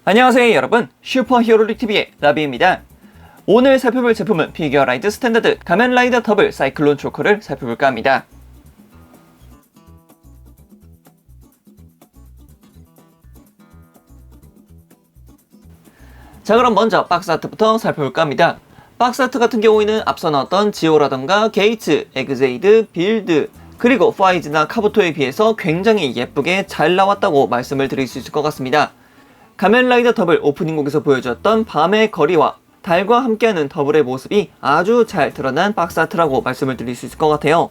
안녕하세요 여러분, 슈퍼히어로릭TV의 라비입니다. 오늘 살펴볼 제품은 피규어라이트 스탠다드 가면라이더 더블 사이클론 조커를 살펴볼까 합니다. 자, 그럼 먼저 박스 아트부터 살펴볼까 합니다. 박스 아트 같은 경우에는 앞서 나왔던 지오라던가 게이트, 에그제이드, 빌드, 그리고 파이즈나 카부토에 비해서 굉장히 예쁘게 잘 나왔다고 말씀을 드릴 수 있을 것 같습니다. 가면라이더 더블 오프닝곡에서 보여주었던 밤의 거리와 달과 함께하는 더블의 모습이 아주 잘 드러난 박스 아트라고 말씀을 드릴 수 있을 것 같아요.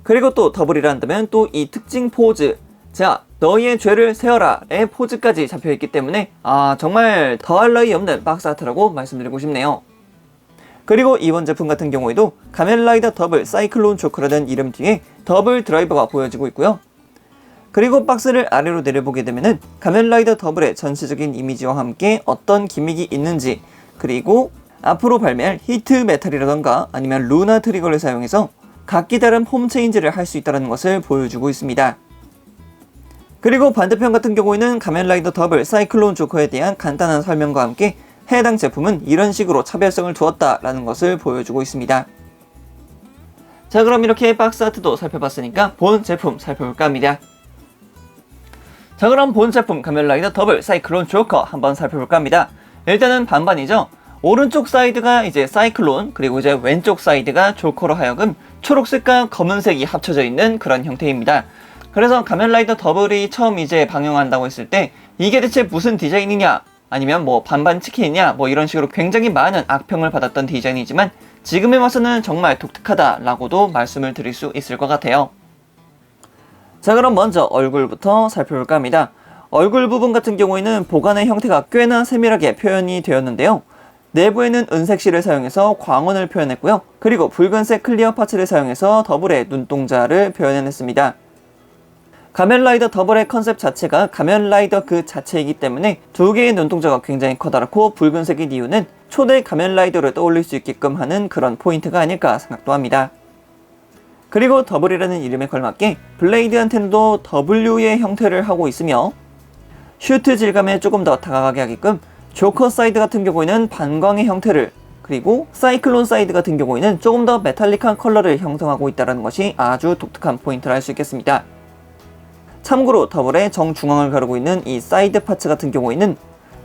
그리고 또 더블이라 한다면 또 이 특징 포즈, 자, 너희의 죄를 세어라의 포즈까지 잡혀있기 때문에 정말 더할 나위 없는 박스 아트라고 말씀드리고 싶네요. 그리고 이번 제품 같은 경우에도 가면라이더 더블 사이클론 조커라는 이름 뒤에 더블 드라이버가 보여지고 있고요. 그리고 박스를 아래로 내려보게 되면은 가면라이더 더블의 전체적인 이미지와 함께 어떤 기믹이 있는지, 그리고 앞으로 발매할 히트 메탈이라던가 아니면 루나 트리거를 사용해서 각기 다른 폼 체인지를 할 수 있다는 것을 보여주고 있습니다. 그리고 반대편 같은 경우에는 가면라이더 더블 사이클론 조커에 대한 간단한 설명과 함께 해당 제품은 이런 식으로 차별성을 두었다라는 것을 보여주고 있습니다. 자, 그럼 이렇게 박스 아트도 살펴봤으니까 본 제품 살펴볼까 합니다. 자, 그럼 본 제품 가면라이더 더블 사이클론 조커 한번 살펴볼까 합니다. 일단은 반반이죠. 오른쪽 사이드가 이제 사이클론, 그리고 이제 왼쪽 사이드가 조커로 하여금 초록색과 검은색이 합쳐져 있는 그런 형태입니다. 그래서 가면라이더 더블이 처음 이제 방영한다고 했을 때 이게 대체 무슨 디자인이냐, 아니면 뭐 반반 치킨이냐, 뭐 이런 식으로 굉장히 많은 악평을 받았던 디자인이지만 지금에 와서는 정말 독특하다라고도 말씀을 드릴 수 있을 것 같아요. 자, 그럼 먼저 얼굴부터 살펴볼까 합니다. 얼굴 부분 같은 경우에는 보관의 형태가 꽤나 세밀하게 표현이 되었는데요. 내부에는 은색 실을 사용해서 광원을 표현했고요. 그리고 붉은색 클리어 파츠를 사용해서 더블의 눈동자를 표현해냈습니다. 가면라이더 더블의 컨셉 자체가 가면라이더 그 자체이기 때문에 두 개의 눈동자가 굉장히 커다랗고 붉은색인 이유는 초대 가면라이더를 떠올릴 수 있게끔 하는 그런 포인트가 아닐까 생각도 합니다. 그리고 더블이라는 이름에 걸맞게 블레이드 안텐도 W의 형태를 하고 있으며 슈트 질감에 조금 더 다가가게 하게끔 조커 사이드 같은 경우에는 반광의 형태를, 그리고 사이클론 사이드 같은 경우에는 조금 더 메탈릭한 컬러를 형성하고 있다는 것이 아주 독특한 포인트를 할 수 있겠습니다. 참고로 더블의 정중앙을 가르고 있는 이 사이드 파츠 같은 경우에는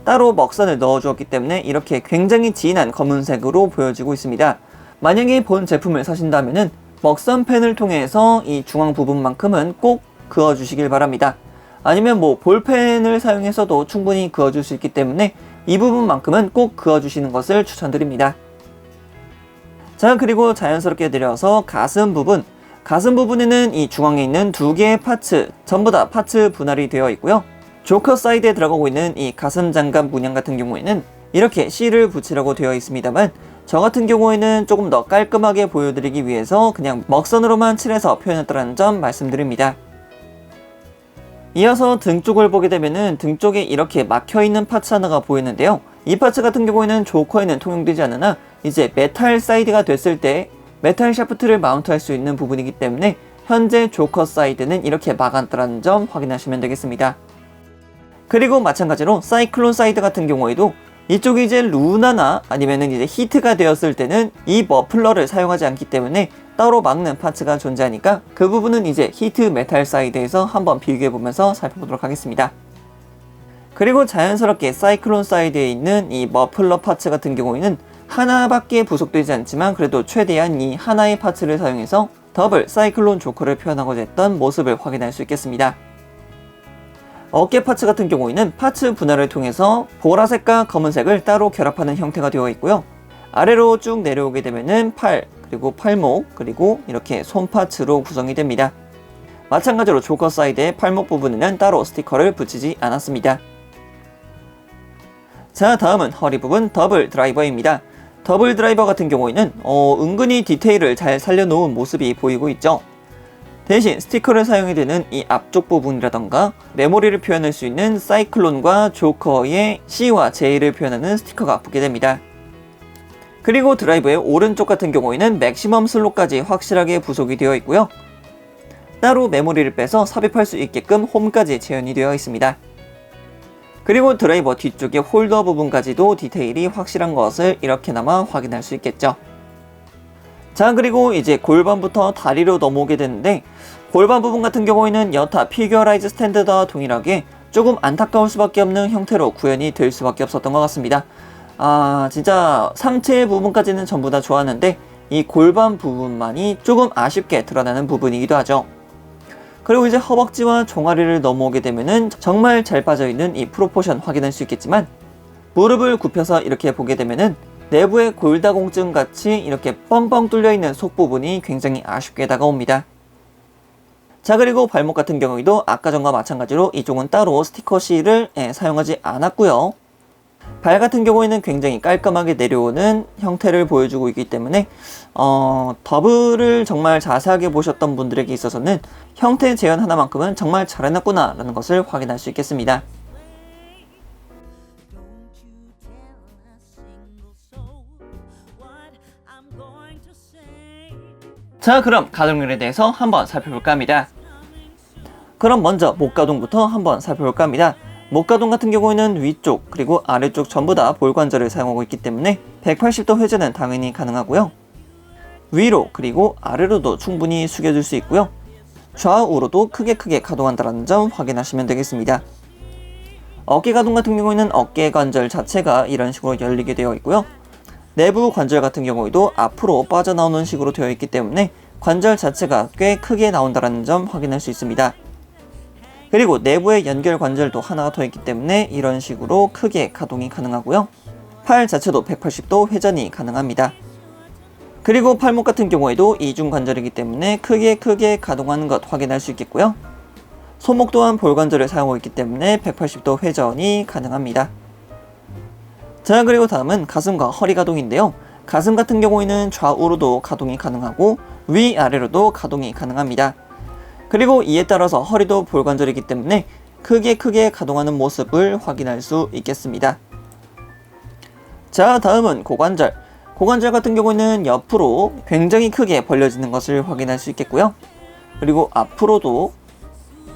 따로 먹선을 넣어주었기 때문에 이렇게 굉장히 진한 검은색으로 보여지고 있습니다. 만약에 본 제품을 사신다면은 먹선 펜을 통해서 이 중앙 부분만큼은 꼭 그어주시길 바랍니다. 아니면 뭐 볼펜을 사용해서도 충분히 그어줄 수 있기 때문에 이 부분만큼은 꼭 그어주시는 것을 추천드립니다. 자, 그리고 자연스럽게 내려서 가슴 부분에는 이 중앙에 있는 두 개의 파츠, 전부 다 파츠 분할이 되어 있고요. 조커 사이드에 들어가고 있는 이 가슴 장갑 문양 같은 경우에는 이렇게 실을 붙이라고 되어 있습니다만, 저 같은 경우에는 조금 더 깔끔하게 보여드리기 위해서 그냥 먹선으로만 칠해서 표현했다는 점 말씀드립니다. 이어서 등 쪽을 보게 되면은 등 쪽에 이렇게 막혀있는 파츠 하나가 보이는데요. 이 파츠 같은 경우에는 조커에는 통용되지 않으나 이제 메탈 사이드가 됐을 때 메탈 샤프트를 마운트할 수 있는 부분이기 때문에 현재 조커 사이드는 이렇게 막았다는 점 확인하시면 되겠습니다. 그리고 마찬가지로 사이클론 사이드 같은 경우에도 이쪽이 이제 루나나 아니면은 이제 히트가 되었을 때는 이 머플러를 사용하지 않기 때문에 따로 막는 파츠가 존재하니까 그 부분은 이제 히트 메탈 사이드에서 한번 비교해보면서 살펴보도록 하겠습니다. 그리고 자연스럽게 사이클론 사이드에 있는 이 머플러 파츠 같은 경우에는 하나밖에 부속되지 않지만 그래도 최대한 이 하나의 파츠를 사용해서 더블 사이클론 조커를 표현하고자 했던 모습을 확인할 수 있겠습니다. 어깨 파츠 같은 경우에는 파츠 분할을 통해서 보라색과 검은색을 따로 결합하는 형태가 되어 있고요. 아래로 쭉 내려오게 되면은 팔, 그리고 팔목, 그리고 이렇게 손 파츠로 구성이 됩니다. 마찬가지로 조커 사이드의 팔목 부분에는 따로 스티커를 붙이지 않았습니다. 자, 다음은 허리 부분 더블 드라이버입니다. 더블 드라이버 같은 경우에는 은근히 디테일을 잘 살려놓은 모습이 보이고 있죠. 대신 스티커를 사용이 되는 이 앞쪽 부분이라던가 메모리를 표현할 수 있는 사이클론과 조커의 C와 J를 표현하는 스티커가 붙게 됩니다. 그리고 드라이버의 오른쪽 같은 경우에는 맥시멈 슬롯까지 확실하게 부속이 되어 있고요. 따로 메모리를 빼서 삽입할 수 있게끔 홈까지 재현이 되어 있습니다. 그리고 드라이버 뒤쪽의 홀더 부분까지도 디테일이 확실한 것을 이렇게나마 확인할 수 있겠죠. 자, 그리고 이제 골반부터 다리로 넘어오게 되는데, 골반 부분 같은 경우에는 여타 피규어라이즈 스탠드와 동일하게 조금 안타까울 수밖에 없는 형태로 구현이 될 수밖에 없었던 것 같습니다. 진짜 상체 부분까지는 전부 다 좋았는데 이 골반 부분만이 조금 아쉽게 드러나는 부분이기도 하죠. 그리고 이제 허벅지와 종아리를 넘어오게 되면은 정말 잘 빠져있는 이 프로포션 확인할 수 있겠지만, 무릎을 굽혀서 이렇게 보게 되면은 내부에 골다공증 같이 이렇게 뻥뻥 뚫려있는 속 부분이 굉장히 아쉽게 다가옵니다. 자, 그리고 발목 같은 경우에도 아까 전과 마찬가지로 이쪽은 따로 스티커 실을 사용하지 않았고요. 발 같은 경우에는 굉장히 깔끔하게 내려오는 형태를 보여주고 있기 때문에 더블을 정말 자세하게 보셨던 분들에게 있어서는 형태 재현 하나만큼은 정말 잘 해놨구나 라는 것을 확인할 수 있겠습니다. 자, 그럼 가동률에 대해서 한번 살펴볼까 합니다. 그럼 먼저 목 가동부터 한번 살펴볼까 합니다. 목 가동 같은 경우에는 위쪽 그리고 아래쪽 전부 다 볼 관절을 사용하고 있기 때문에 180도 회전은 당연히 가능하고요. 위로 그리고 아래로도 충분히 숙여줄 수 있고요. 좌우로도 크게 가동한다는 점 확인하시면 되겠습니다. 어깨 가동 같은 경우에는 어깨 관절 자체가 이런 식으로 열리게 되어 있고요. 내부 관절 같은 경우에도 앞으로 빠져나오는 식으로 되어 있기 때문에 관절 자체가 꽤 크게 나온다는 점 확인할 수 있습니다. 그리고 내부의 연결 관절도 하나가 더 있기 때문에 이런 식으로 크게 가동이 가능하고요. 팔 자체도 180도 회전이 가능합니다. 그리고 팔목 같은 경우에도 이중 관절이기 때문에 크게 가동하는 것 확인할 수 있겠고요. 손목 또한 볼 관절을 사용하고 있기 때문에 180도 회전이 가능합니다. 자, 그리고 다음은 가슴과 허리 가동인데요. 가슴 같은 경우에는 좌우로도 가동이 가능하고 위아래로도 가동이 가능합니다. 그리고 이에 따라서 허리도 볼 관절이기 때문에 크게 가동하는 모습을 확인할 수 있겠습니다. 자, 다음은 고관절. 고관절 같은 경우에는 옆으로 굉장히 크게 벌려지는 것을 확인할 수 있겠고요. 그리고 앞으로도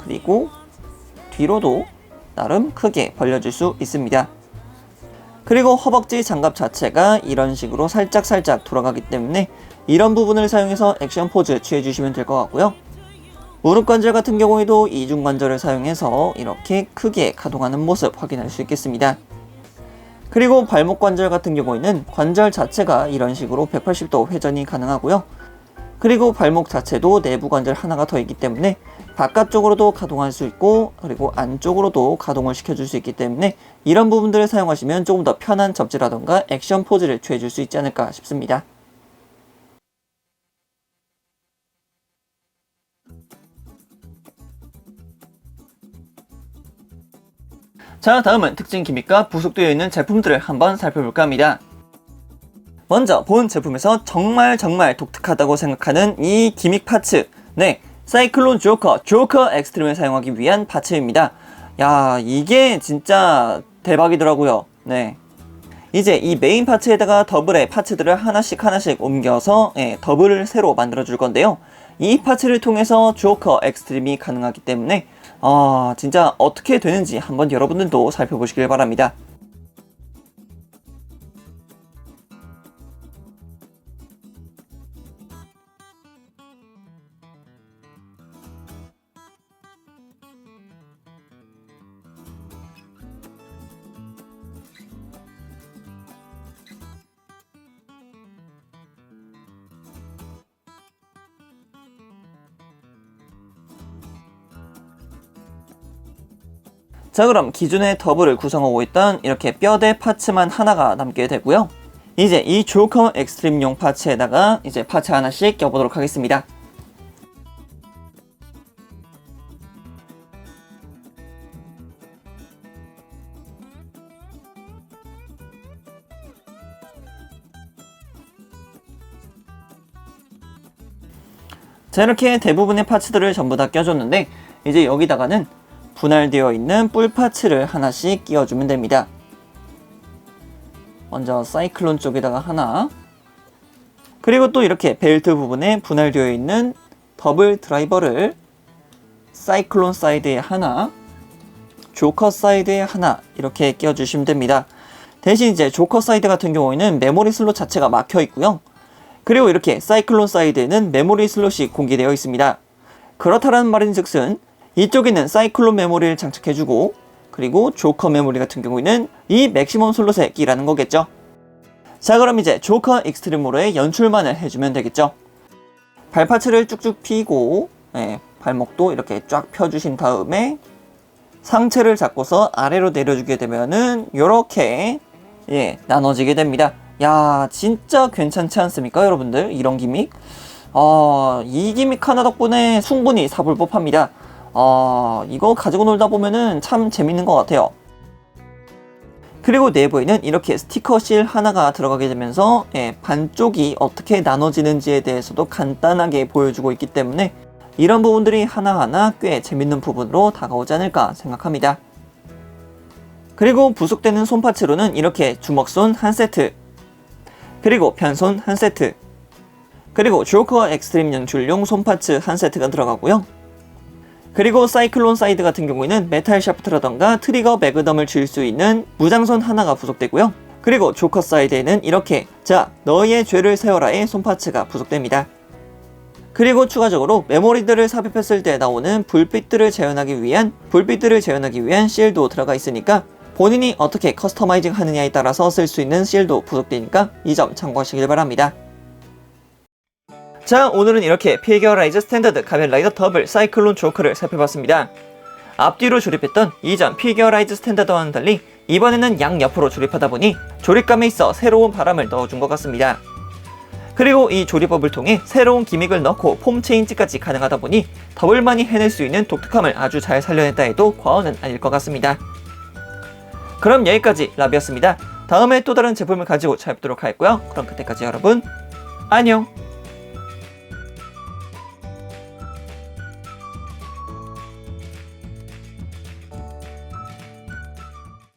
그리고 뒤로도 나름 크게 벌려질 수 있습니다. 그리고 허벅지 장갑 자체가 이런 식으로 살짝 돌아가기 때문에 이런 부분을 사용해서 액션 포즈 취해주시면 될 것 같고요. 무릎 관절 같은 경우에도 이중 관절을 사용해서 이렇게 크게 가동하는 모습 확인할 수 있겠습니다. 그리고 발목 관절 같은 경우에는 관절 자체가 이런 식으로 180도 회전이 가능하고요. 그리고 발목 자체도 내부 관절 하나가 더 있기 때문에 바깥쪽으로도 가동할 수 있고 그리고 안쪽으로도 가동을 시켜줄 수 있기 때문에 이런 부분들을 사용하시면 조금 더 편한 접지라던가 액션 포즈를 취해줄 수 있지 않을까 싶습니다. 자, 다음은 특징 기믹과 부속되어 있는 제품들을 한번 살펴볼까 합니다. 먼저 본 제품에서 정말 독특하다고 생각하는 이 기믹 파츠, 사이클론 조커 엑스트림을 사용하기 위한 파츠입니다. 야, 이게 진짜 대박이더라고요. 이제 이 메인 파츠에다가 더블의 파츠들을 하나씩 옮겨서 더블을 새로 만들어 줄 건데요. 이 파츠를 통해서 조커 엑스트림이 가능하기 때문에 진짜 어떻게 되는지 한번 여러분들도 살펴보시길 바랍니다. 자, 그럼 기존의 더블을 구성하고 있던 이렇게 뼈대 파츠만 하나가 남게 되고요. 이제 이 조커 엑스트림용 파츠에다가 이제 파츠 하나씩 껴보도록 하겠습니다. 자, 이렇게 대부분의 파츠들을 전부 다 껴줬는데 이제 여기다가는 분할되어 있는 뿔 파츠를 하나씩 끼워주면 됩니다. 먼저 사이클론 쪽에다가 하나, 그리고 또 이렇게 벨트 부분에 분할되어 있는 더블 드라이버를 사이클론 사이드에 하나, 조커 사이드에 하나 이렇게 끼워주시면 됩니다. 대신 이제 조커 사이드 같은 경우에는 메모리 슬롯 자체가 막혀 있고요. 그리고 이렇게 사이클론 사이드에는 메모리 슬롯이 공개되어 있습니다. 그렇다는 말인즉슨 이쪽에는 사이클론 메모리를 장착해주고 그리고 조커 메모리 같은 경우에는 이 맥시멈 슬롯에 끼라는 거겠죠. 자, 그럼 이제 조커 익스트림으로의 연출만을 해주면 되겠죠. 발파츠를 쭉쭉 펴고 발목도 이렇게 쫙 펴주신 다음에 상체를 잡고서 아래로 내려주게 되면은 요렇게 나눠지게 됩니다. 야, 진짜 괜찮지 않습니까 여러분들? 이런 기믹 이 기믹 하나 덕분에 충분히 사볼 법합니다. 이거 가지고 놀다 보면은 참 재밌는 것 같아요. 그리고 내부에는 이렇게 스티커 실 하나가 들어가게 되면서 반쪽이 어떻게 나눠지는지에 대해서도 간단하게 보여주고 있기 때문에 이런 부분들이 하나하나 꽤 재밌는 부분으로 다가오지 않을까 생각합니다. 그리고 부속되는 손파츠로는 이렇게 주먹손 한 세트, 그리고 편손 한 세트, 그리고 조커 엑스트림 연출용 손파츠 한 세트가 들어가고요. 그리고 사이클론 사이드 같은 경우에는 메탈 샤프트라던가 트리거 매그넘을 줄 수 있는 무장손 하나가 부속되고요. 그리고 조커 사이드에는 이렇게 자, 너의 죄를 세워라의 손파츠가 부속됩니다. 그리고 추가적으로 메모리들을 삽입했을 때 나오는 불빛들을 재현하기 위한 실도 들어가 있으니까 본인이 어떻게 커스터마이징 하느냐에 따라서 쓸 수 있는 실도 부속되니까 이 점 참고하시길 바랍니다. 자, 오늘은 이렇게 피겨 라이즈 스탠다드 가면라이더 더블 사이클론 조커를 살펴봤습니다. 앞뒤로 조립했던 이전 피겨 라이즈 스탠다드와는 달리 이번에는 양옆으로 조립하다 보니 조립감에 있어 새로운 바람을 넣어준 것 같습니다. 그리고 이 조립법을 통해 새로운 기믹을 넣고 폼 체인지까지 가능하다 보니 더블만이 해낼 수 있는 독특함을 아주 잘 살려냈다 해도 과언은 아닐 것 같습니다. 그럼 여기까지 라비였습니다. 다음에 또 다른 제품을 가지고 찾아뵙도록 하겠고요. 그럼 그때까지 여러분 안녕.